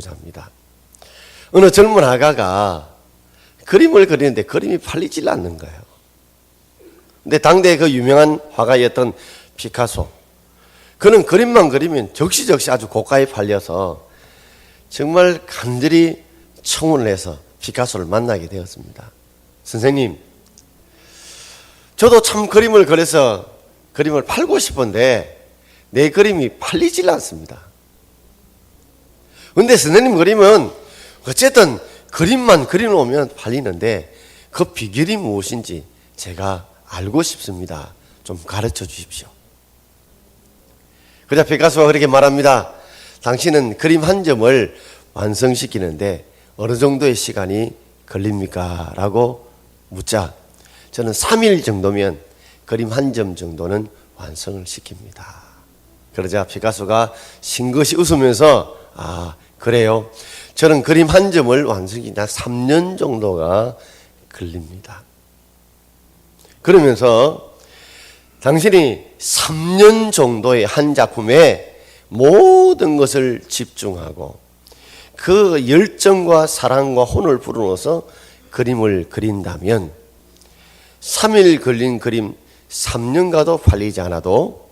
합니다. 어느 젊은 아가가 그림을 그리는데 그림이 팔리질 않는 거예요. 근데 당대 그 유명한 화가였던 피카소, 그는 그림만 그리면 적시적시 아주 고가에 팔려서 정말 간절히 청혼을 해서 피카소를 만나게 되었습니다. 선생님, 저도 참 그림을 그려서 그림을 팔고 싶은데 내 그림이 팔리질 않습니다. 근데 선생님 그림은 어쨌든 그림만 그려놓으면 팔리는데 그 비결이 무엇인지 제가 알고 싶습니다. 좀 가르쳐 주십시오. 그자 피카소가 그렇게 말합니다. 당신은 그림 한 점을 완성시키는데 어느 정도의 시간이 걸립니까? 라고 묻자 저는 3일 정도면 그림 한 점 정도는 완성을 시킵니다. 그러자 피카소가 싱긋이 웃으면서 그래요. 저는 그림 한 점을 완성시키다 3년 정도가 걸립니다. 그러면서 당신이 3년 정도의 한 작품에 모든 것을 집중하고 그 열정과 사랑과 혼을 불어넣어서 그림을 그린다면 3일 걸린 그림 3년 가도 팔리지 않아도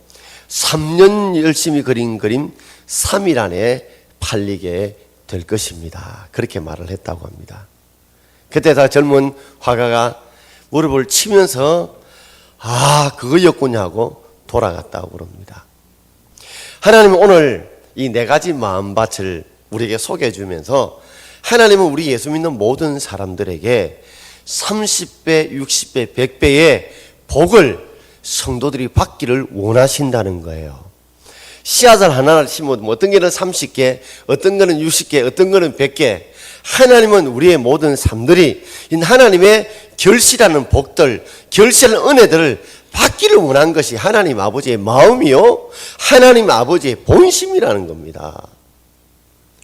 3년 열심히 그린 그림 3일 안에 팔리게 될 것입니다. 그렇게 말을 했다고 합니다. 그때 다 젊은 화가가 무릎을 치면서 그거였군요 하고 돌아갔다고 그럽니다. 하나님은 오늘 이 4가지 마음밭을 우리에게 소개해 주면서 하나님은 우리 예수 믿는 모든 사람들에게 30배, 60배, 100배의 복을 성도들이 받기를 원하신다는 거예요. 씨앗을 하나를 심어도 어떤 게는 30개, 어떤 거는 60개, 어떤 거는 100개. 하나님은 우리의 모든 삶들이 하나님의 결실하는 복들, 결실하는 은혜들을 받기를 원한 것이 하나님 아버지의 마음이요, 하나님 아버지의 본심이라는 겁니다.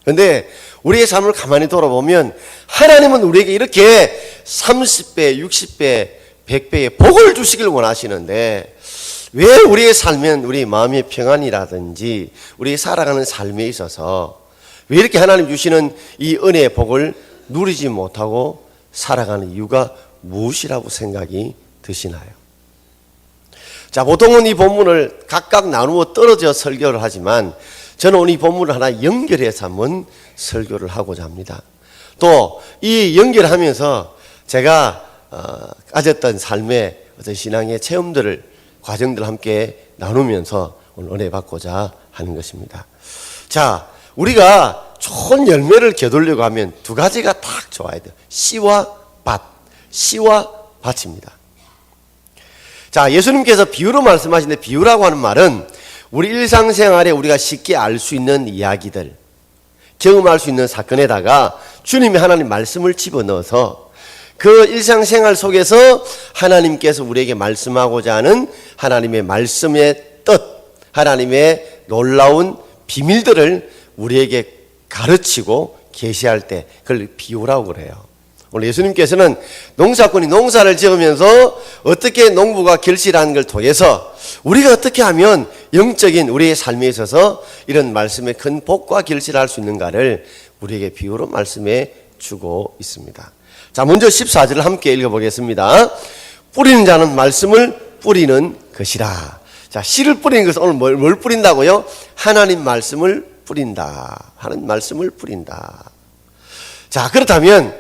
그런데 우리의 삶을 가만히 돌아보면 하나님은 우리에게 이렇게 30배, 60배, 100배의 복을 주시길 원하시는데 왜 우리의 삶은 우리 마음의 평안이라든지 우리 살아가는 삶에 있어서 왜 이렇게 하나님 주시는 이 은혜의 복을 누리지 못하고 살아가는 이유가 무엇이라고 생각이 드시나요? 자, 보통은 이 본문을 각각 나누어 떨어져 설교를 하지만 저는 오늘 이 본문을 하나 연결해서 한번 설교를 하고자 합니다. 또 이 연결하면서 제가 가졌던 삶의 어떤 신앙의 체험들을 과정들을 함께 나누면서 오늘 은혜 받고자 하는 것입니다. 자, 우리가 좋은 열매를 거두려고 하면 2가지가 딱 좋아야 돼요. 씨와 밭, 씨와 밭입니다. 자, 예수님께서 비유로 말씀하시는데 비유라고 하는 말은 우리 일상생활에 우리가 쉽게 알 수 있는 이야기들, 경험할 수 있는 사건에다가 주님이 하나님 말씀을 집어넣어서 그 일상생활 속에서 하나님께서 우리에게 말씀하고자 하는 하나님의 말씀의 뜻, 하나님의 놀라운 비밀들을 우리에게 가르치고 계시할 때 그걸 비유라고 그래요. 오늘 예수님께서는 농사꾼이 농사를 지으면서 어떻게 농부가 결실하는 걸 통해서 우리가 어떻게 하면 영적인 우리의 삶에 있어서 이런 말씀의 큰 복과 결실할 수 있는가를 우리에게 비유로 말씀해 주고 있습니다. 자, 먼저 14절을 함께 읽어보겠습니다. 뿌리는 자는 말씀을 뿌리는 것이라. 자, 씨를 뿌리는 것은 오늘 뭘 뿌린다고요? 하나님 말씀을 뿌린다. 하나님 말씀을 뿌린다. 자, 그렇다면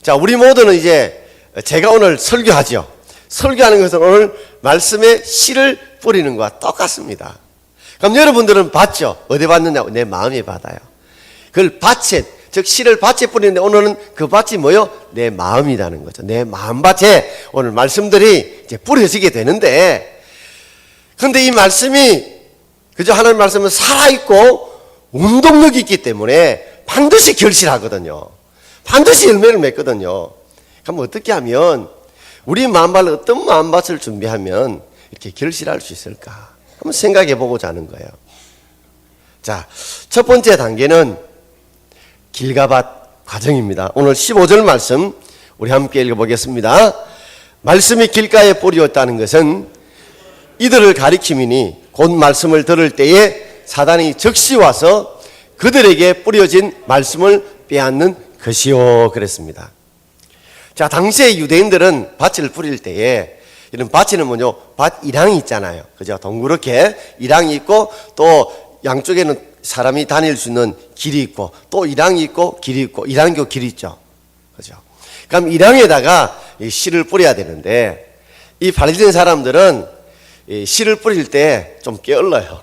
자, 우리 모두는 이제 제가 오늘 설교하죠. 설교하는 것은 오늘 말씀에 씨를 뿌리는 것과 똑같습니다. 그럼 여러분들은 받죠? 어디 받느냐고? 내 마음에 받아요. 그걸 밭에, 즉 씨를 밭에 뿌리는데 오늘은 그 밭이 뭐요? 내 마음이라는 거죠. 내 마음밭에 오늘 말씀들이 이제 뿌려지게 되는데, 그런데 이 말씀이 그저 하나님 말씀은 살아있고 운동력이 있기 때문에 반드시 결실하거든요. 반드시 열매를 맺거든요. 그럼 어떻게 하면 우리 마음밭을 어떤 마음밭을 준비하면 이렇게 결실할 수 있을까? 한번 생각해 보고자 하는 거예요. 자, 첫 번째 단계는 길과 밭 과정입니다. 오늘 15절 말씀 우리 함께 읽어보겠습니다. 말씀이 길가에 뿌리었다는 것은 이들을 가리킴이니 곧 말씀을 들을 때에 사단이 적시 와서 그들에게 뿌려진 말씀을 빼앗는 것이요 그랬습니다. 자, 당시에 유대인들은 밭을 뿌릴 때에 이런 밭에는 뭐죠? 밭 이랑이 있잖아요. 그죠? 동그랗게 이랑이 있고 또 양쪽에는 사람이 다닐 수 있는 길이 있고 또 이랑이 있고 길이 있고 이랑교 길이 있죠. 그죠? 그럼 이랑에다가 이 씨를 뿌려야 되는데 이 바리새인 사람들은 이 씨를 뿌릴 때 좀 게을러요.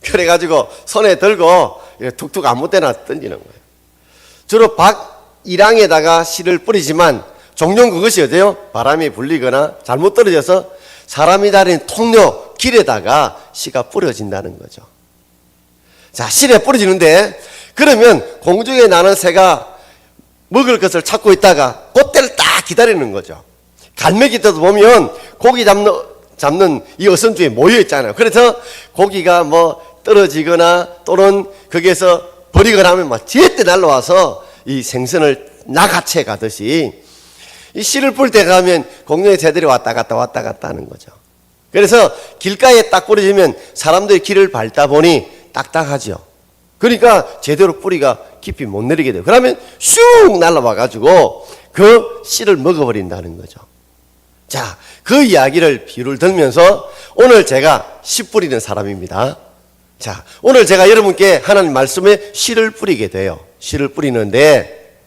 그래가지고 손에 들고 툭툭 아무 때나 던지는 거예요. 주로 밭 이랑에다가 씨를 뿌리지만 종종 그것이 어때요? 바람이 불리거나 잘못 떨어져서 사람이 다니는 통로 길에다가 씨가 뿌려진다는 거죠. 자, 씨에 뿌려지는데 그러면 공중에 나는 새가 먹을 것을 찾고 있다가 그때를 딱 기다리는 거죠. 갈매기 때도 보면 고기 잡는 이 어선주에 모여 있잖아요. 그래서 고기가 뭐 떨어지거나 또는 거기에서 버리거나 하면 막 제때 날라와서 이 생선을 낚아채 가듯이 이 씨를 뿌릴 때 가면 공중에 새들이 왔다 갔다 하는 거죠. 그래서 길가에 딱 뿌려지면 사람들이 길을 밟다 보니 딱딱하죠. 그러니까 제대로 뿌리가 깊이 못 내리게 돼요. 그러면 슉 날라와 가지고 그 씨를 먹어버린다는 거죠. 자, 그 이야기를 비유를 들면서 오늘 제가 씨 뿌리는 사람입니다. 자, 오늘 제가 여러분께 하나님 말씀에 씨를 뿌리게 돼요. 씨를 뿌리는데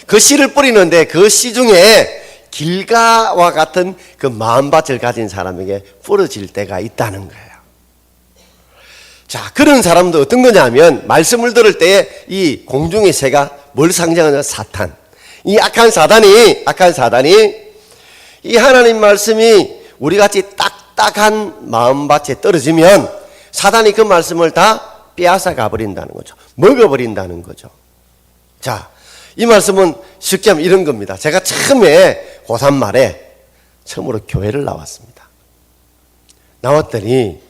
그 씨를 뿌리는데 그 씨 중에 길가와 같은 그 마음밭을 가진 사람에게 뿌려질 때가 있다는 거예요. 자, 그런 사람도 어떤 거냐면 말씀을 들을 때 이 공중의 새가 뭘 상징하냐? 사탄. 이 악한 사단이 이 하나님 말씀이 우리같이 딱딱한 마음밭에 떨어지면 사단이 그 말씀을 다 빼앗아 가버린다는 거죠. 먹어버린다는 거죠. 자, 이 말씀은 쉽게 하면 이런 겁니다. 제가 처음에 고3 말에 처음으로 교회를 나왔습니다. 나왔더니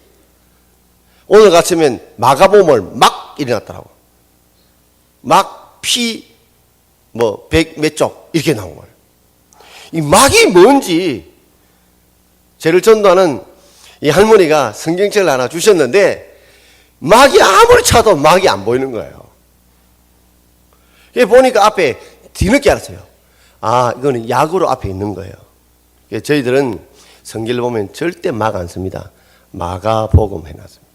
오늘 같으면 마가복음을 막 일어났더라고. 막 피 뭐 100 몇 쪽 이렇게 나온 거예요. 이 막이 뭔지 저를 전도하는 이 할머니가 성경책을 하나 주셨는데 막이 아무리 쳐도 막이 안 보이는 거예요. 보니까 앞에 뒤늦게 알았어요. 아, 이거는 약으로 앞에 있는 거예요. 저희들은 성경을 보면 절대 막 안 씁니다. 마가복음 해놨습니다.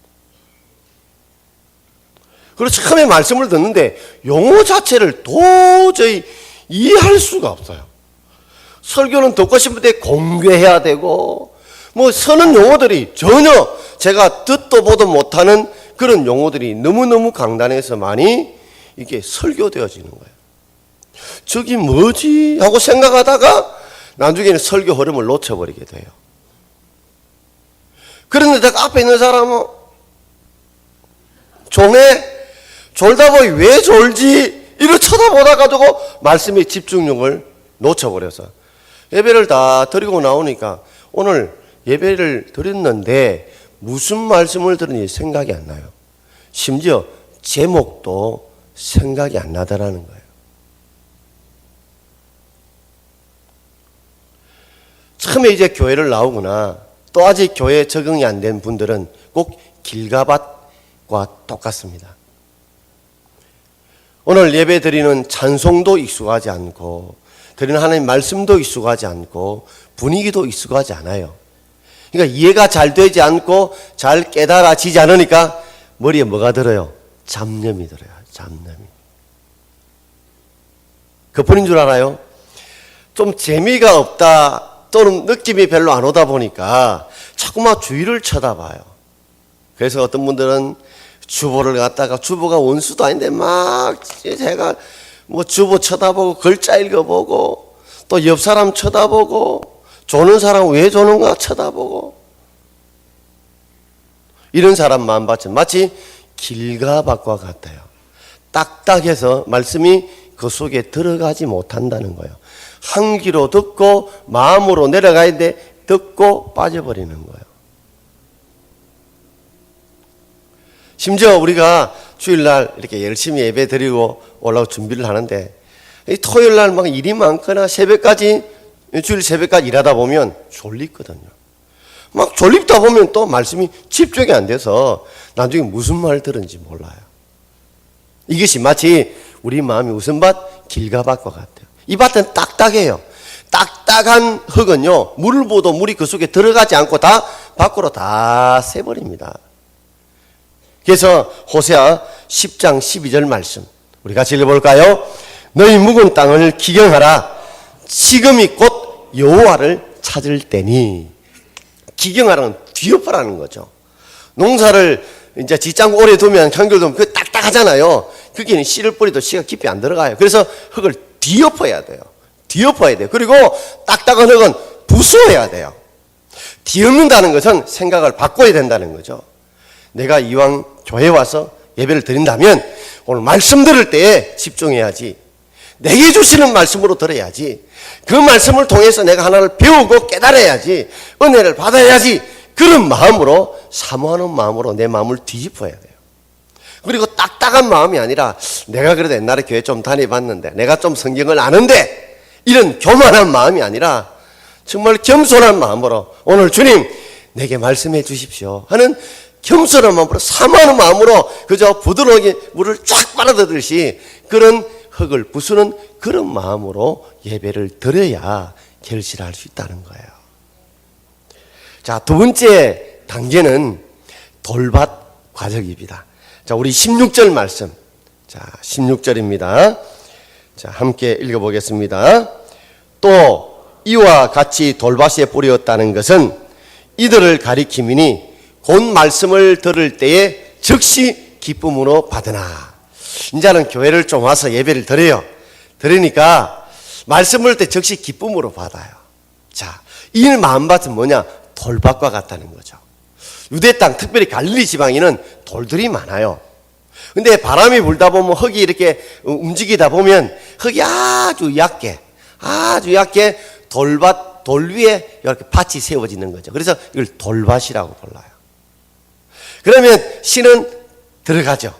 그리고 처음에 말씀을 듣는데 용어 자체를 도저히 이해할 수가 없어요. 설교는 듣고 싶을 때 공개해야 되고 뭐 서는 용어들이 전혀 제가 듣도 보도 못하는 그런 용어들이 너무너무 강단해서 많이 이게 설교되어지는 거예요. 저기 뭐지? 하고 생각하다가 나중에는 설교 흐름을 놓쳐버리게 돼요. 그런데 앞에 있는 사람은 종에 졸다 보니 왜 졸지? 이를 쳐다보다 가지고 말씀의 집중력을 놓쳐버려서 예배를 다 드리고 나오니까 오늘 예배를 드렸는데 무슨 말씀을 들으니 생각이 안 나요. 심지어 제목도 생각이 안 나더라는 거예요. 처음에 이제 교회를 나오거나 또 아직 교회에 적응이 안 된 분들은 꼭 길가밭과 똑같습니다. 오늘 예배 드리는 찬송도 익숙하지 않고 드리는 하나님 말씀도 익숙하지 않고 분위기도 익숙하지 않아요. 그러니까 이해가 잘 되지 않고 잘 깨달아지지 않으니까 머리에 뭐가 들어요? 잡념이 들어요. 잡념이. 그뿐인 줄 알아요? 좀 재미가 없다 또는 느낌이 별로 안 오다 보니까 자꾸만 주위를 쳐다봐요. 그래서 어떤 분들은 주보를 갖다가 주보가 원수도 아닌데 막 제가 뭐 주보 쳐다보고 글자 읽어보고 또 옆 사람 쳐다보고 조는 사람 왜 조는가 쳐다보고 이런 사람 마음밭은 마치 길가밭과 같아요. 딱딱해서 말씀이 그 속에 들어가지 못한다는 거예요. 한 귀로 듣고 마음으로 내려가야 돼 듣고 빠져버리는 거예요. 심지어 우리가 주일날 이렇게 열심히 예배 드리고 올라올 준비를 하는데 토요일날 막 일이 많거나 새벽까지 주일 새벽까지 일하다 보면 졸리거든요. 막 졸립다 보면 또 말씀이 집중이 안 돼서 나중에 무슨 말 들은지 몰라요. 이것이 마치 우리 마음이 무슨 밭? 길가밭과 같아요. 이 밭은 딱딱해요. 딱딱한 흙은요, 물을 부어도 물이 그 속에 들어가지 않고 다 밖으로 다 새버립니다. 그래서 호세아 10장 12절 말씀 우리 같이 읽어볼까요? 너희 묵은 땅을 기경하라. 지금이 곧 여호와를 찾을 때니. 기경하라는 뒤엎으라는 거죠. 농사를 이제 짓장고 오래 두면 한겨울도 그 딱딱하잖아요. 거기는 씨를 뿌리도 씨가 깊이 안 들어가요. 그래서 흙을 뒤엎어야 돼요. 뒤엎어야 돼요. 그리고 딱딱한 흙은 부수어야 돼요. 뒤엎는다는 것은 생각을 바꿔야 된다는 거죠. 내가 이왕 교회 와서 예배를 드린다면 오늘 말씀 들을 때에 집중해야지. 내게 주시는 말씀으로 들어야지. 그 말씀을 통해서 내가 하나를 배우고 깨달아야지. 은혜를 받아야지. 그런 마음으로, 사모하는 마음으로 내 마음을 뒤집어야 돼요. 그리고 딱딱한 마음이 아니라 내가 그래도 옛날에 교회 좀 다녀봤는데, 내가 좀 성경을 아는데, 이런 교만한 마음이 아니라 정말 겸손한 마음으로 오늘 주님 내게 말씀해 주십시오 하는 겸손한 마음으로, 사모하는 마음으로 그저 부드러우게 물을 쫙 빨아들듯이 그런 흙을 부수는 그런 마음으로 예배를 드려야 결실할 수 있다는 거예요. 자, 두 번째 단계는 돌밭 과정입니다. 자, 우리 16절 말씀. 자, 16절입니다. 자, 함께 읽어보겠습니다. 또 이와 같이 돌밭에 뿌렸다는 것은 이들을 가리킴이니 곧 말씀을 들을 때에 즉시 기쁨으로 받으나. 이제는 교회를 좀 와서 예배를 드려요. 들으니까 말씀을 들 때 즉시 기쁨으로 받아요. 자, 이 마음밭은 뭐냐? 돌밭과 같다는 거죠. 유대 땅, 특별히 갈릴리 지방에는 돌들이 많아요. 근데 바람이 불다 보면 흙이 이렇게 움직이다 보면 흙이 아주 얇게 돌밭, 돌 위에 이렇게 밭이 세워지는 거죠. 그래서 이걸 돌밭이라고 불러요. 그러면 씨는 들어가죠.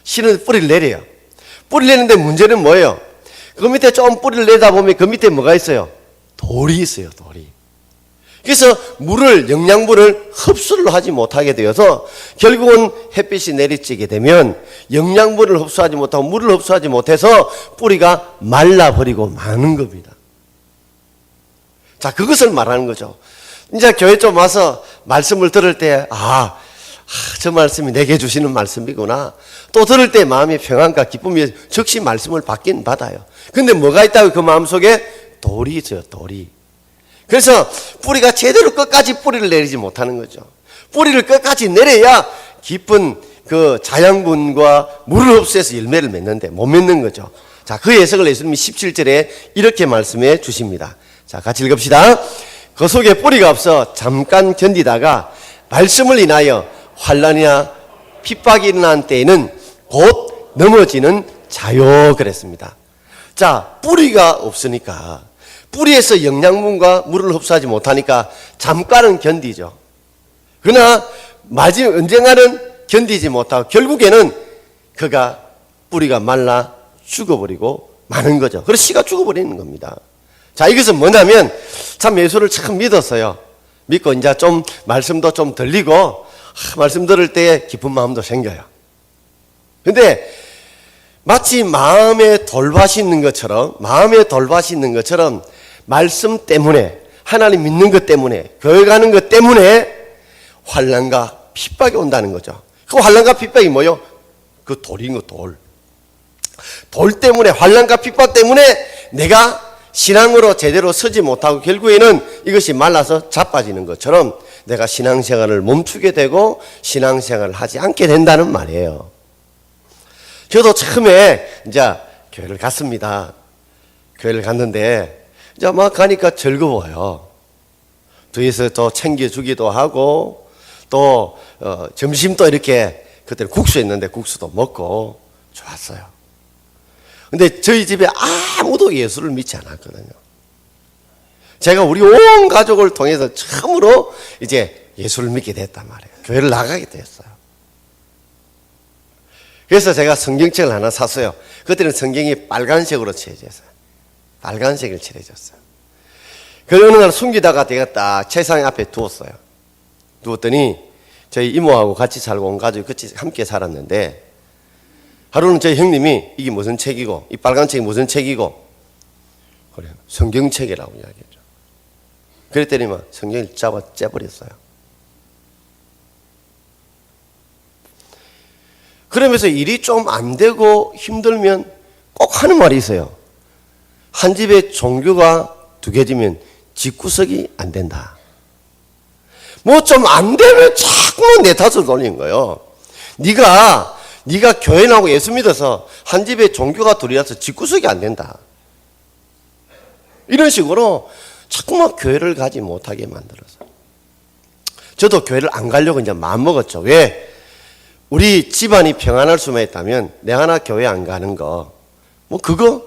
씨는 뿌리를 내려요. 뿌리를 내는데 문제는 뭐예요? 그 밑에 좀 뿌리를 내다 보면 그 밑에 뭐가 있어요? 돌이 있어요, 돌이. 그래서 물을, 영양분을 흡수를 하지 못하게 되어서 결국은 햇빛이 내리쬐게 되면 영양분을 흡수하지 못하고 물을 흡수하지 못해서 뿌리가 말라버리고 마는 겁니다. 자, 그것을 말하는 거죠. 이제 교회 좀 와서 말씀을 들을 때, 저 말씀이 내게 주시는 말씀이구나. 또 들을 때 마음의 평안과 기쁨이 즉시 말씀을 받긴 받아요. 근데 뭐가 있다고 그 마음속에? 돌이 있어요, 돌이. 그래서 뿌리가 제대로 끝까지 뿌리를 내리지 못하는 거죠. 뿌리를 끝까지 내려야 깊은 그 자양분과 물을 흡수해서 열매를 맺는데 못 맺는 거죠. 자, 그 해석을 예수님이 17절에 이렇게 말씀해 주십니다. 자, 같이 읽읍시다. 그 속에 뿌리가 없어 잠깐 견디다가 말씀을 인하여 환난이나 핍박이 일어난 때에는 곧 넘어지는 자요 그랬습니다. 자, 뿌리가 없으니까, 뿌리에서 영양분과 물을 흡수하지 못하니까 잠깐은 견디죠. 그러나 마지막 언젠가는 견디지 못하고 결국에는 그가 뿌리가 말라 죽어버리고 마는 거죠. 그래서 씨가 죽어버리는 겁니다. 자, 이것은 뭐냐면 참 예수를 참 믿었어요. 믿고 이제 좀 말씀도 좀 들리고 말씀 들을 때 기쁜 마음도 생겨요. 근데 마치 마음에 돌밭이 있는 것처럼 말씀 때문에, 하나님 믿는 것 때문에, 교회 가는 것 때문에 환난과 핍박이 온다는 거죠. 그 환난과 핍박이 뭐예요? 그 돌인 거, 돌. 돌 때문에, 환난과 핍박 때문에 내가 신앙으로 제대로 서지 못하고 결국에는 이것이 말라서 자빠지는 것처럼 내가 신앙생활을 멈추게 되고 신앙생활을 하지 않게 된다는 말이에요. 저도 처음에 이제 교회를 갔습니다. 교회를 갔는데 이제 막 가니까 즐거워요. 뒤에서 또 챙겨주기도 하고 또 점심도 이렇게 그때는 국수였는데 국수도 먹고 좋았어요. 근데 저희 집에 아무도 예수를 믿지 않았거든요. 제가 우리 온 가족을 통해서 처음으로 이제 예수를 믿게 됐단 말이에요. 교회를 나가게 됐어요. 그래서 제가 성경책을 하나 샀어요. 그때는 성경이 빨간색으로 칠해졌어요. 빨간색을 칠해졌어요. 그 어느 날 숨기다가 제가 딱 책상 앞에 두었어요. 두었더니 저희 이모하고 같이 살고 온 가족이 같이 함께 살았는데 하루는 저희 형님이 이게 무슨 책이고 이 빨간 책이 무슨 책이고 그래요. 성경책이라고 이야기했죠. 그랬더니 막 성경을 째버렸어요. 그러면서 일이 좀 안 되고 힘들면 꼭 하는 말이 있어요. 한 집에 종교가 두 개지면 집구석이 안 된다. 뭐 좀 안 되면 자꾸 내 탓을 돌리는 거예요. 네가 교회 나오고 예수 믿어서 한 집에 종교가 둘이라서 집구석이 안 된다. 이런 식으로 자꾸만 교회를 가지 못하게 만들어서. 저도 교회를 안 가려고 이제 마음먹었죠. 왜? 우리 집안이 평안할 수만 있다면 내 하나 교회 안 가는 거, 뭐 그거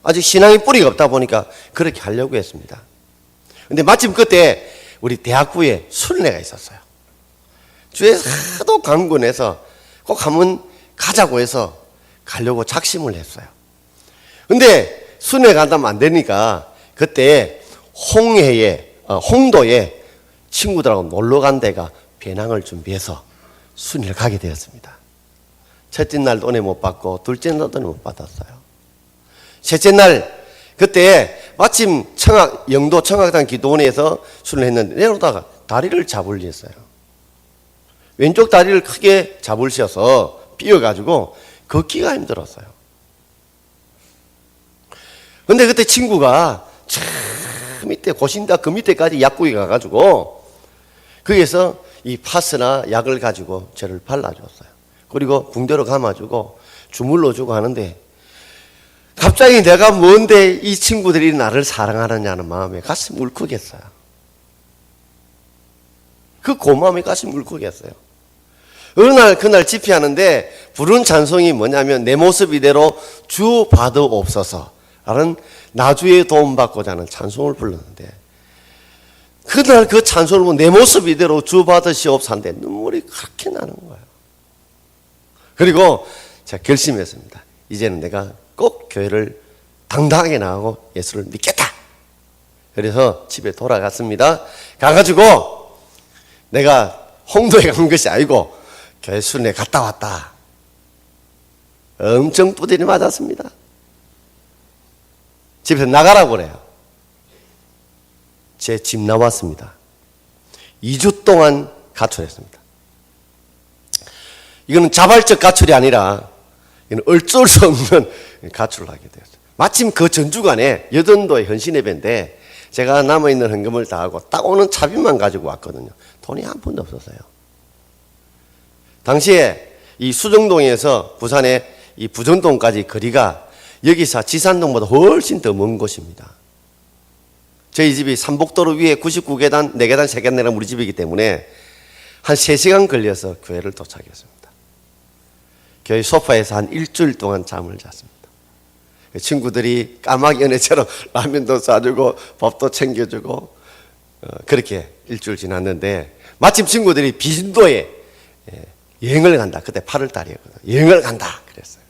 아직 신앙의 뿌리가 없다 보니까 그렇게 하려고 했습니다. 근데 마침 그때 우리 대학부에 순례가 있었어요. 주에서 하도 강군해서 꼭 한번 가자고 해서 가려고 작심을 했어요. 근데 순회 간다면 안 되니까 그때 홍도에 친구들하고 놀러 간 데가 배낭을 준비해서 순회를 가게 되었습니다. 첫째 날도 은혜 못 받고 둘째 날도 은혜 못 받았어요. 셋째 날 그때 마침 영도 청학당 기도원에서 순회를 했는데 내려오다가 다리를 잡으셨어요. 왼쪽 다리를 크게 잡으셔서 삐어가지고 걷기가 힘들었어요. 근데 그때 친구가 저 밑에 고신다 그 밑에까지 약국에 가가지고 거기에서 이 파스나 약을 가지고 저를 발라줬어요. 그리고 붕대로 감아주고 주물러주고 하는데 갑자기 내가 뭔데 이 친구들이 나를 사랑하느냐는 마음에 가슴이 울컥했어요. 그 고마움이 가슴이 울컥했어요. 어느 날 그날 집회하는데 부른 찬송이 뭐냐면 내 모습 이대로 주 받으옵소서 라는 나주의 도움받고자 하는 찬송을 불렀는데 그날 그 찬송을 보고 내 모습 이대로 주 받으시옵소서인데 눈물이 그렇게 나는 거예요. 그리고 제가 결심했습니다. 이제는 내가 꼭 교회를 당당하게 나가고 예수를 믿겠다. 그래서 집에 돌아갔습니다. 가가지고 내가 홍도에 간 것이 아니고 교회 순회 갔다 왔다. 엄청 두드려 맞았습니다. 집에서 나가라고 그래요. 제 집 나왔습니다. 2주 동안 가출했습니다. 이거는 자발적 가출이 아니라 이건 어쩔 수 없는 가출을 하게 되었어요. 마침 그 전주간에 여든도의 헌신예배인데 제가 남아있는 헌금을 다 하고 딱 오는 차비만 가지고 왔거든요. 돈이 한 푼도 없었어요. 당시에 이 수정동에서 부산의 이 부정동까지 거리가 여기서 지산동보다 훨씬 더 먼 곳입니다. 저희 집이 삼복도로 위에 99계단, 4계단, 3계단 내려가면 우리 집이기 때문에 한 3시간 걸려서 교회를 도착했습니다. 교회 소파에서 한 일주일 동안 잠을 잤습니다. 친구들이 까마귀 연애처럼 라면도 싸주고 밥도 챙겨주고 그렇게 일주일 지났는데 마침 친구들이 비진도에 여행을 간다. 그때 8월 달이었거든요. 여행을 간다 그랬어요.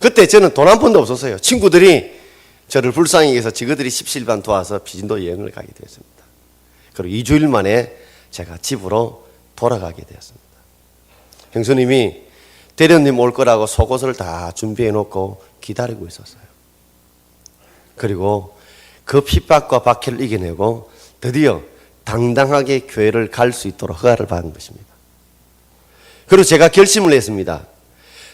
그때 저는 돈 한 푼도 없었어요. 친구들이 저를 불쌍히 여겨서 지그들이 십시일반 도와서 비진도 여행을 가게 되었습니다. 그리고 2주일 만에 제가 집으로 돌아가게 되었습니다. 형수님이 대련님 올 거라고 속옷을 다 준비해 놓고 기다리고 있었어요. 그리고 그 핍박과 박해를 이겨내고 드디어 당당하게 교회를 갈 수 있도록 허가를 받은 것입니다. 그리고 제가 결심을 했습니다.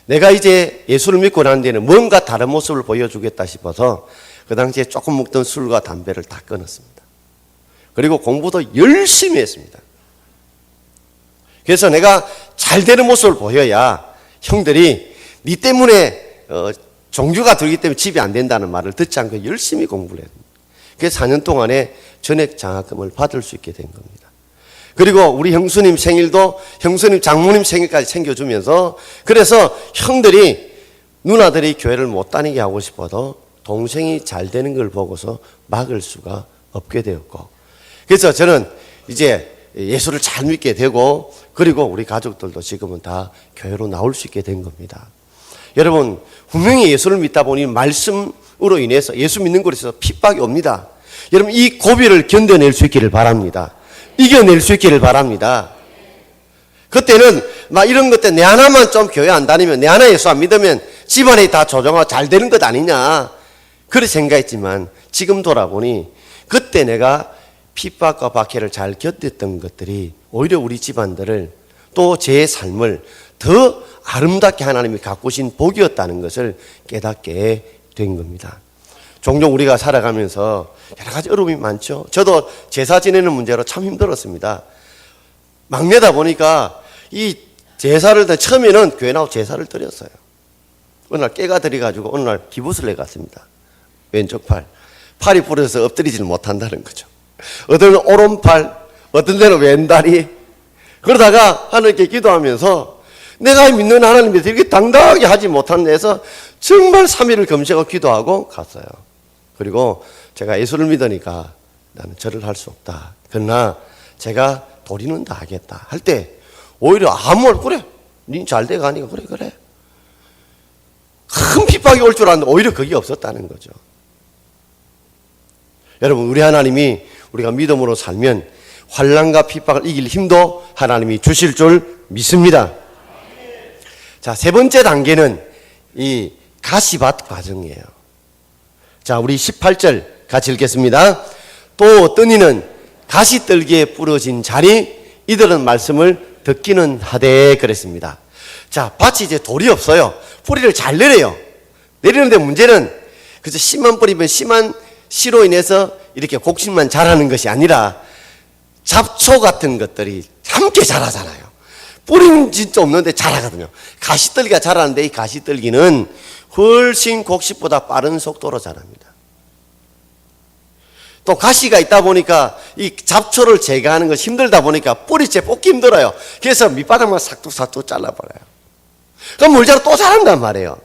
내가 이제 예수를 믿고 난 뒤에는 뭔가 다른 모습을 보여주겠다 싶어서 그 당시에 조금 먹던 술과 담배를 다 끊었습니다. 그리고 공부도 열심히 했습니다. 그래서 내가 잘 되는 모습을 보여야 형들이 네 때문에 종교가 들기 때문에 집이 안 된다는 말을 듣지 않고 열심히 공부를 했습니다. 그래서 4년 동안에 전액 장학금을 받을 수 있게 된 겁니다. 그리고 우리 형수님 생일도 형수님 장모님 생일까지 챙겨주면서 그래서 형들이 누나들이 교회를 못 다니게 하고 싶어도 동생이 잘 되는 걸 보고서 막을 수가 없게 되었고 그래서 저는 이제 예수를 잘 믿게 되고 그리고 우리 가족들도 지금은 다 교회로 나올 수 있게 된 겁니다. 여러분 분명히 예수를 믿다 보니 말씀으로 인해서 예수 믿는 것에서 핍박이 옵니다. 여러분 이 고비를 견뎌낼 수 있기를 바랍니다. 이겨낼 수 있기를 바랍니다. 그때는 막 이런 것 때문에 내 하나만 좀 교회 안 다니면, 내 하나 예수 안 믿으면 집안이 다 조정하고 잘 되는 것 아니냐, 그렇게 생각했지만 지금 돌아보니 그때 내가 핍박과 박해를 잘 견뎠던 것들이 오히려 우리 집안들을, 또 제 삶을 더 아름답게 하나님이 가꾸신 복이었다는 것을 깨닫게 된 겁니다. 종종 우리가 살아가면서 여러 가지 어려움이 많죠. 저도 제사 지내는 문제로 참 힘들었습니다. 막내다 보니까 이 제사를 처음에는 교회 나와 제사를 드렸어요. 어느 날 깨가 들어가지고 어느 날 기부스를 갔습니다. 왼쪽 팔이 부러져서 엎드리지를 못한다는 거죠. 어떤 데는 오른팔, 어떤 데는 왼다리. 그러다가 하나님께 기도하면서 내가 믿는 하나님께서 이렇게 당당하게 하지 못한 데서 정말 3일을 금식하고 기도하고 갔어요. 그리고 제가 예수를 믿으니까 나는 절을 할 수 없다. 그러나 제가 도리는 다 하겠다 할 때 오히려 아무 말, 그래 니 잘 돼가니까 그래 큰 핍박이 올 줄 알았는데 오히려 그게 없었다는 거죠. 여러분, 우리 하나님이 우리가 믿음으로 살면 환난과 핍박을 이길 힘도 하나님이 주실 줄 믿습니다. 자, 세 번째 단계는 이 가시밭 과정이에요. 자, 우리 18절 같이 읽겠습니다. 또 어떤 이는 가시떨기에 부러진 자니 이들은 말씀을 듣기는 하되 그랬습니다. 자, 밭이 이제 돌이 없어요. 뿌리를 잘 내려요. 내리는데 문제는 그래서 씨만 뿌리면 씨만 씨로 인해서 이렇게 곡식만 자라는 것이 아니라 잡초 같은 것들이 함께 자라잖아요. 뿌리는 진짜 없는데 자라거든요. 가시떨기가 자라는데 이 가시떨기는 훨씬 곡식보다 빠른 속도로 자랍니다. 또 가시가 있다 보니까 이 잡초를 제거하는 것이 힘들다 보니까 뿌리째 뽑기 힘들어요. 그래서 밑바닥만 싹둑싹둑 잘라버려요. 그럼 물 자라 또 자란단 말이에요.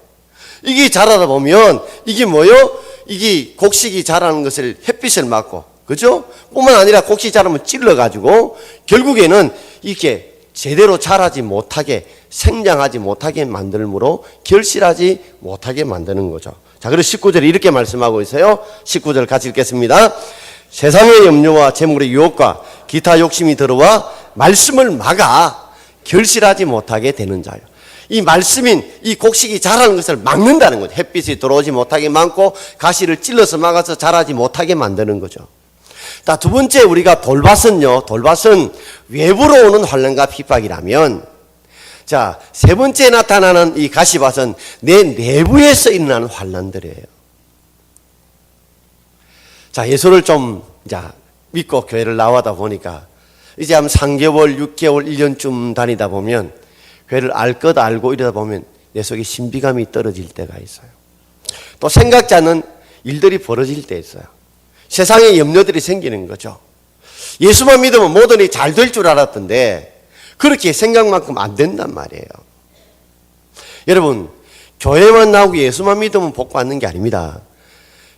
이게 자라다 보면 이게 뭐요? 이게 곡식이 자라는 것을 햇빛을 맞고, 그죠? 뿐만 아니라 곡식이 자라면 찔러가지고 결국에는 이렇게 제대로 자라지 못하게, 생장하지 못하게 만들므로 결실하지 못하게 만드는 거죠. 자, 그래서 19절에 이렇게 말씀하고 있어요. 19절 같이 읽겠습니다. 세상의 염려와 재물의 유혹과 기타 욕심이 들어와 말씀을 막아 결실하지 못하게 되는 자요. 이 말씀인 이 곡식이 자라는 것을 막는다는 거죠. 햇빛이 들어오지 못하게 막고 가시를 찔러서 막아서 자라지 못하게 만드는 거죠. 자, 두 번째 우리가 돌밭은요, 돌밭은 외부로 오는 환난과 핍박이라면, 자, 세 번째 나타나는 이 가시밭은 내 내부에서 일어나는 환난들이에요. 자, 예수를 좀 믿고 교회를 나와다 보니까 이제 한 3개월, 6개월, 1년쯤 다니다 보면 교회를 알 것 알고 이러다 보면 내 속에 신비감이 떨어질 때가 있어요. 또 생각지 않은 일들이 벌어질 때 있어요. 세상에 염려들이 생기는 거죠. 예수만 믿으면 모든 일이 잘 될 줄 알았던데 그렇게 생각만큼 안 된단 말이에요. 여러분, 교회만 나오고 예수만 믿으면 복 받는 게 아닙니다.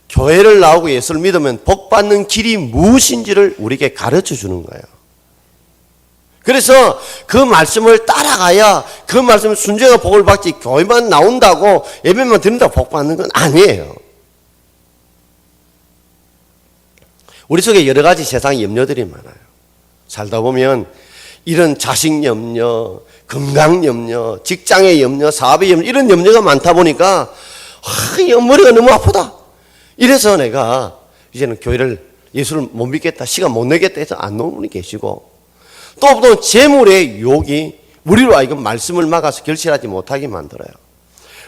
교회를 나오고 예수를 믿으면 복 받는 길이 무엇인지를 우리에게 가르쳐 주는 거예요. 그래서 그 말씀을 따라가야 그 말씀을 순종해서 복을 받지, 교회만 나온다고 예배만 드린다고 복 받는 건 아니에요. 우리 속에 여러 가지 세상의 염려들이 많아요. 살다 보면 이런 자식 염려, 건강 염려, 직장의 염려, 사업의 염려, 이런 염려가 많다 보니까 머리가 너무 아프다. 이래서 내가 이제는 교회를, 예수를 못 믿겠다, 시간 못 내겠다 해서 안 오는 분이 계시고, 또 재물의 유혹이 우리로 하여금 말씀을 막아서 결실하지 못하게 만들어요.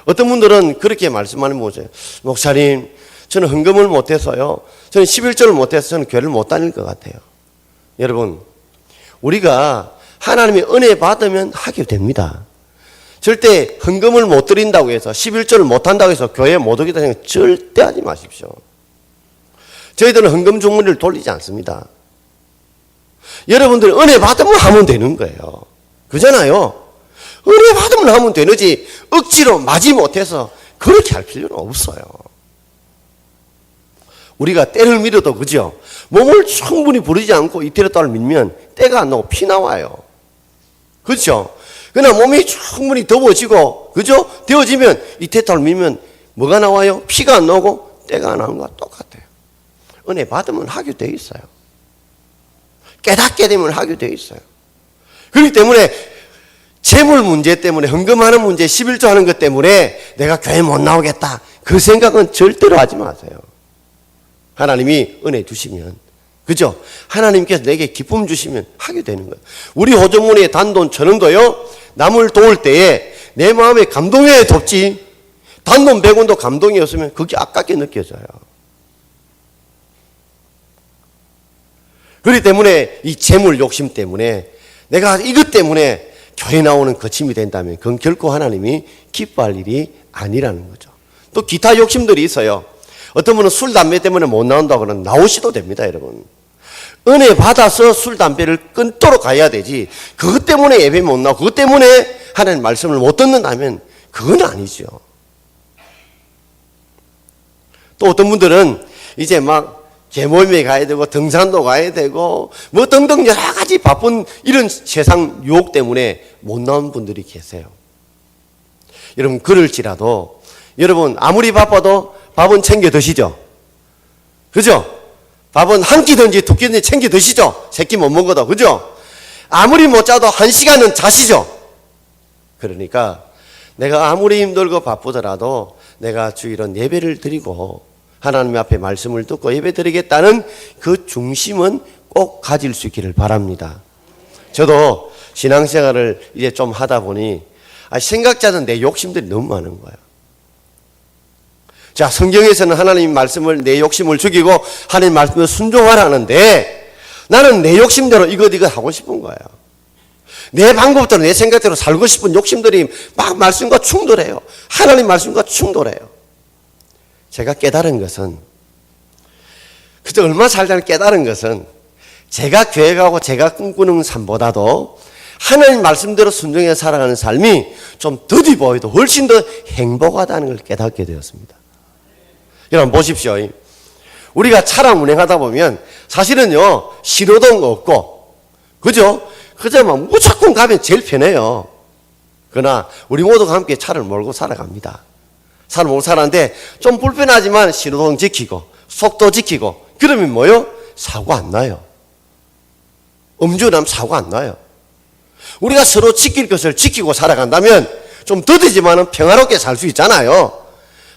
어떤 분들은 그렇게 말씀하는 거죠. 목사님, 저는 헌금을 못해서요, 저는 11조를 못해서 저는 교회를 못 다닐 것 같아요. 여러분, 우리가 하나님의 은혜 받으면 하게 됩니다. 절대 헌금을 못 드린다고 해서 11조를 못 한다고 해서 교회에 못 오게 되는 거 절대 하지 마십시오. 저희들은 헌금 주머니를 돌리지 않습니다. 여러분들이 은혜 받으면 하면 되는 거예요. 그잖아요. 은혜 받으면 하면 되는지 억지로 마지 못해서 그렇게 할 필요는 없어요. 우리가 때를 밀어도, 그죠? 몸을 충분히 부르지 않고 이태리 딸을 밀면 때가 안 나고 피 나와요. 그렇죠? 그러나 몸이 충분히 더워지고, 그죠? 데워지면 이태리 딸을 밀면 뭐가 나와요? 피가 안 나오고 때가 안 나오는 것과 똑같아요. 은혜 받으면 하게 돼 있어요. 깨닫게 되면 하게 돼 있어요. 그렇기 때문에 재물 문제 때문에, 헌금하는 문제, 11조 하는 것 때문에 내가 교회 못 나오겠다, 그 생각은 절대로 하지 마세요. 하나님이 은혜 주시면, 그죠? 하나님께서 내게 기쁨 주시면 하게 되는 거예요. 우리 호주머니에 단돈 1,000원도요, 남을 도울 때에 내 마음에 감동해야 돕지, 단돈 100원도 감동이 없으면 그게 아깝게 느껴져요. 그렇기 때문에 이 재물 욕심 때문에 내가 이것 때문에 교회 나오는 거침이 된다면 그건 결코 하나님이 기뻐할 일이 아니라는 거죠. 또 기타 욕심들이 있어요. 어떤 분은 술, 담배 때문에 못 나온다고 그러면 나오셔도 됩니다, 여러분. 은혜 받아서 술, 담배를 끊도록 가야 되지, 그것 때문에 예배 못 나오고 그것 때문에 하나님 말씀을 못 듣는다면 그건 아니죠. 또 어떤 분들은 이제 막 개모임에 가야 되고 등산도 가야 되고 뭐 등등 여러 가지 바쁜 이런 세상 유혹 때문에 못 나온 분들이 계세요. 여러분, 그럴지라도 여러분 아무리 바빠도 밥은 챙겨 드시죠? 그죠? 밥은 한 끼든지 두 끼든지 챙겨 드시죠? 세 끼 못 먹어도, 그죠? 아무리 못 자도 1시간은 자시죠? 그러니까 내가 아무리 힘들고 바쁘더라도 내가 주일은 예배를 드리고 하나님 앞에 말씀을 듣고 예배 드리겠다는 그 중심은 꼭 가질 수 있기를 바랍니다. 저도 신앙생활을 이제 좀 하다 보니 생각지 않은 내 욕심들이 너무 많은 거예요. 자, 성경에서는 하나님 말씀을, 내 욕심을 죽이고 하나님 말씀을 순종하라는데 나는 내 욕심대로 이것 하고 싶은 거예요. 내 방법대로, 내 생각대로 살고 싶은 욕심들이 막 말씀과 충돌해요. 하나님 말씀과 충돌해요. 제가 깨달은 것은, 그저 얼마 살자는 깨달은 것은 제가 교회 가고 제가 꿈꾸는 삶보다도 하나님 말씀대로 순종해 살아가는 삶이 좀 더디 보여도 훨씬 더 행복하다는 걸 깨닫게 되었습니다. 여러분 보십시오. 우리가 차량 운행하다 보면 사실은요, 신호등 없고, 그죠? 그저 막 무조건 가면 제일 편해요. 그러나 우리 모두가 함께 차를 몰고 살아갑니다. 차를 몰고 살았는데 좀 불편하지만 신호등 지키고 속도 지키고 그러면 뭐요? 사고 안 나요. 음주하면 사고 안 나요. 우리가 서로 지킬 것을 지키고 살아간다면 좀 더디지만 평화롭게 살 수 있잖아요.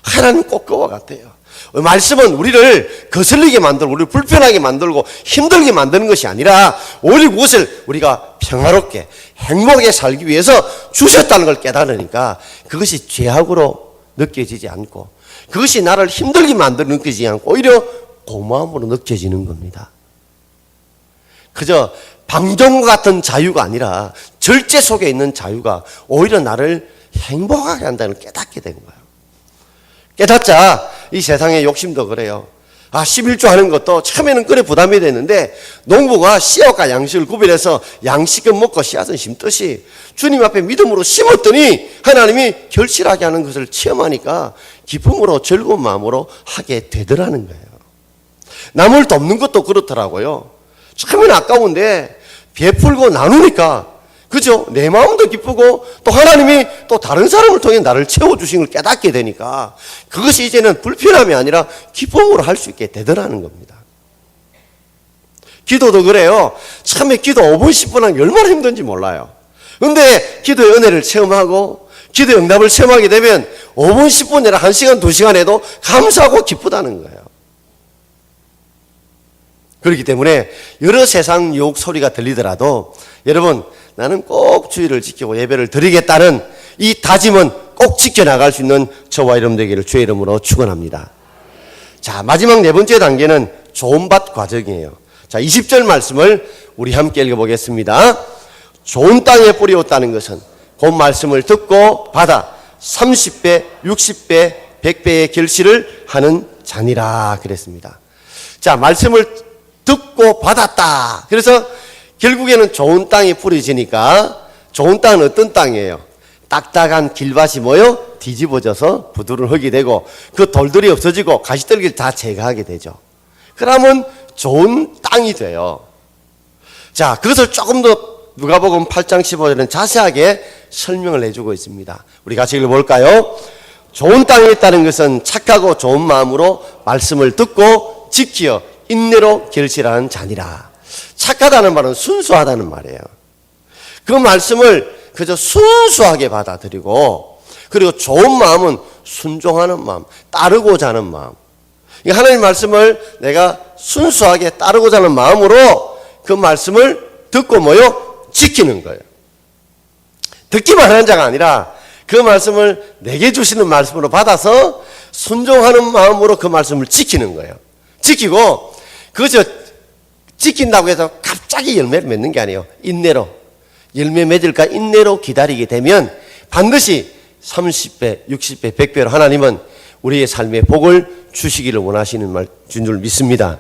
하나님 꼭 그와 같아요. 말씀은 우리를 거슬리게 만들고 우리를 불편하게 만들고 힘들게 만드는 것이 아니라 오히려 그것을 우리가 평화롭게 행복하게 살기 위해서 주셨다는 걸 깨달으니까 그것이 죄악으로 느껴지지 않고 그것이 나를 힘들게 만들어 느껴지지 않고 오히려 고마움으로 느껴지는 겁니다. 그저 방종과 같은 자유가 아니라 절제 속에 있는 자유가 오히려 나를 행복하게 한다는 걸 깨닫게 된 거예요. 깨닫자 이 세상의 욕심도 그래요. 11조 하는 것도 처음에는 그래 부담이 됐는데 농부가 씨앗과 양식을 구별해서 양식은 먹고 씨앗은 심듯이 주님 앞에 믿음으로 심었더니 하나님이 결실하게 하는 것을 체험하니까 기쁨으로 즐거운 마음으로 하게 되더라는 거예요. 남을 돕는 것도 그렇더라고요. 처음에는 아까운데 베풀고 나누니까, 그죠? 내 마음도 기쁘고 또 하나님이 또 다른 사람을 통해 나를 채워주신 걸 깨닫게 되니까 그것이 이제는 불편함이 아니라 기쁨으로 할 수 있게 되더라는 겁니다. 기도도 그래요. 처음에 기도 5분 10분 하는 게 얼마나 힘든지 몰라요. 근데 기도의 은혜를 체험하고 기도의 응답을 체험하게 되면 5분 10분 아니라 1시간 2시간 해도 감사하고 기쁘다는 거예요. 그렇기 때문에 여러 세상 유혹 소리가 들리더라도 여러분, 나는 꼭 주의를 지키고 예배를 드리겠다는 이 다짐은 꼭 지켜나갈 수 있는 저와 여러분 되기를 주의 이름으로 축원합니다. 자, 마지막 네 번째 단계는 좋은 밭 과정이에요. 자, 20절 말씀을 우리 함께 읽어보겠습니다. 좋은 땅에 뿌리었다는 것은 그 말씀을 듣고 받아 30배, 60배, 100배의 결실을 하는 자니라 그랬습니다. 자, 말씀을 듣고 받았다. 그래서 결국에는 좋은 땅이 뿌려지니까 좋은 땅은 어떤 땅이에요? 딱딱한 길밭이 뭐요? 뒤집어져서 부드러운 흙이 되고 그 돌들이 없어지고 가시떨기를 다 제거하게 되죠. 그러면 좋은 땅이 돼요. 자, 그것을 조금 더 누가복음 8장 15절은 자세하게 설명을 해주고 있습니다. 우리 같이 읽어볼까요? 좋은 땅에 있다는 것은 착하고 좋은 마음으로 말씀을 듣고 지키어 인내로 결실하는 자니라. 착하다는 말은 순수하다는 말이에요. 그 말씀을 그저 순수하게 받아들이고, 그리고 좋은 마음은 순종하는 마음, 따르고자 하는 마음. 하나님 말씀을 내가 순수하게 따르고자 하는 마음으로 그 말씀을 듣고 뭐요? 지키는 거예요. 듣기만 하는 자가 아니라 그 말씀을 내게 주시는 말씀으로 받아서 순종하는 마음으로 그 말씀을 지키는 거예요. 지키고, 그저 지킨다고 해서 갑자기 열매를 맺는 게 아니에요. 인내로. 열매 맺을까 인내로 기다리게 되면 반드시 30배, 60배, 100배로 하나님은 우리의 삶에 복을 주시기를 원하시는 줄 믿습니다.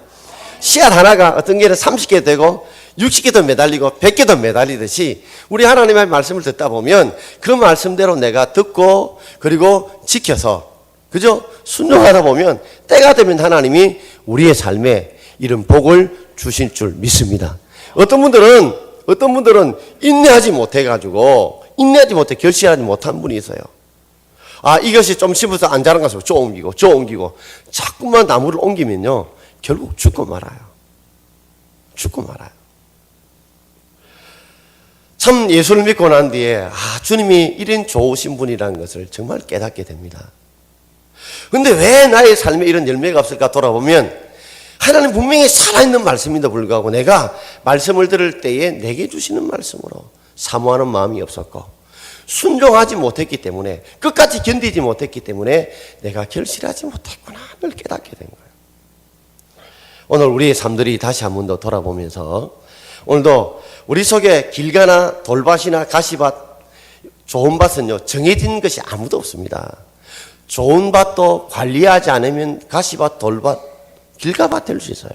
씨앗 하나가 어떤 게는 30개 되고 60개도 매달리고 100개도 매달리듯이 우리 하나님의 말씀을 듣다 보면 그 말씀대로 내가 듣고 그리고 지켜서 그죠? 순종하다 보면 때가 되면 하나님이 우리의 삶에 이런 복을 주실 줄 믿습니다. 어떤 분들은 인내하지 못해 결실하지 못한 분이 있어요. 아, 이것이 좀 씹어서 안 자란 것을 저 옮기고 자꾸만 나무를 옮기면요 결국 죽고 말아요. 참 예수를 믿고 난 뒤에 주님이 이런 좋으신 분이라는 것을 정말 깨닫게 됩니다. 그런데 왜 나의 삶에 이런 열매가 없을까 돌아보면 하나님 분명히 살아있는 말씀인데 불구하고 내가 말씀을 들을 때에 내게 주시는 말씀으로 사모하는 마음이 없었고 순종하지 못했기 때문에 끝까지 견디지 못했기 때문에 내가 결실하지 못했구나를 깨닫게 된 거예요. 오늘 우리의 삶들이 다시 한 번 더 돌아보면서 오늘도 우리 속에 길가나 돌밭이나 가시밭, 좋은 밭은요 정해진 것이 아무도 없습니다. 좋은 밭도 관리하지 않으면 가시밭, 돌밭, 길가밭 될 수 있어요.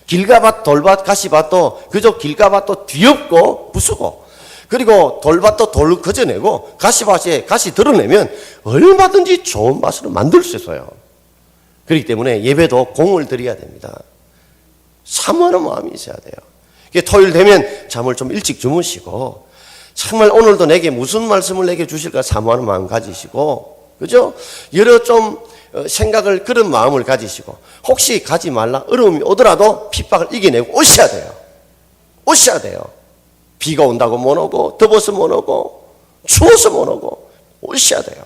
길가밭, 돌밭, 가시밭도 그저 길가밭도 뒤엎고 부수고 그리고 돌밭도 돌 거저내고 가시밭에 가시 드러내면 얼마든지 좋은 밭으로 만들 수 있어요. 그렇기 때문에 예배도 공을 들여야 됩니다. 사모하는 마음이 있어야 돼요. 토요일 되면 잠을 좀 일찍 주무시고 정말 오늘도 내게 무슨 말씀을 내게 주실까 사모하는 마음 가지시고 그죠? 여러 좀 생각을 그런 마음을 가지시고 혹시 가지 말라 어려움이 오더라도 핍박을 이겨내고 오셔야 돼요. 비가 온다고 못 오고 더워서 못 오고 추워서 못 오고 오셔야 돼요.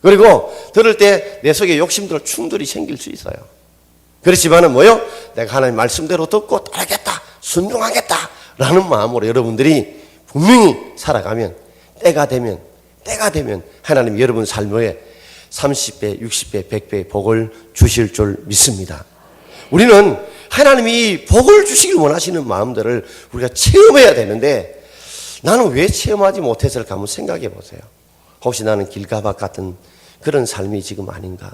그리고 들을 때 내 속에 욕심들 충돌이 생길 수 있어요. 그렇지만은 뭐요? 내가 하나님 말씀대로 듣고 따르겠다, 순종하겠다 라는 마음으로 여러분들이 분명히 살아가면 때가 되면 하나님 여러분 삶에 30배, 60배, 100배의 복을 주실 줄 믿습니다. 우리는 하나님이 복을 주시길 원하시는 마음들을 우리가 체험해야 되는데 나는 왜 체험하지 못했을까 한번 생각해 보세요. 혹시 나는 길가밭 같은 그런 삶이 지금 아닌가?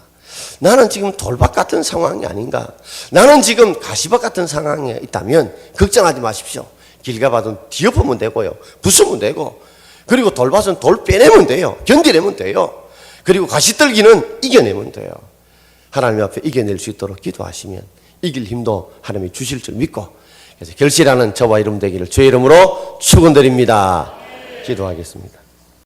나는 지금 돌밭 같은 상황이 아닌가? 나는 지금 가시밭 같은 상황에 있다면 걱정하지 마십시오. 길가밭은 뒤엎으면 되고요. 부수면 되고 그리고 돌밭은 돌 빼내면 돼요. 견디내면 돼요. 그리고 가시떨기는 이겨내면 돼요. 하나님 앞에 이겨낼 수 있도록 기도하시면 이길 힘도 하나님이 주실 줄 믿고 그래서 결실하는 저와 여러분 되기를 주의 이름으로 축원드립니다. 기도하겠습니다.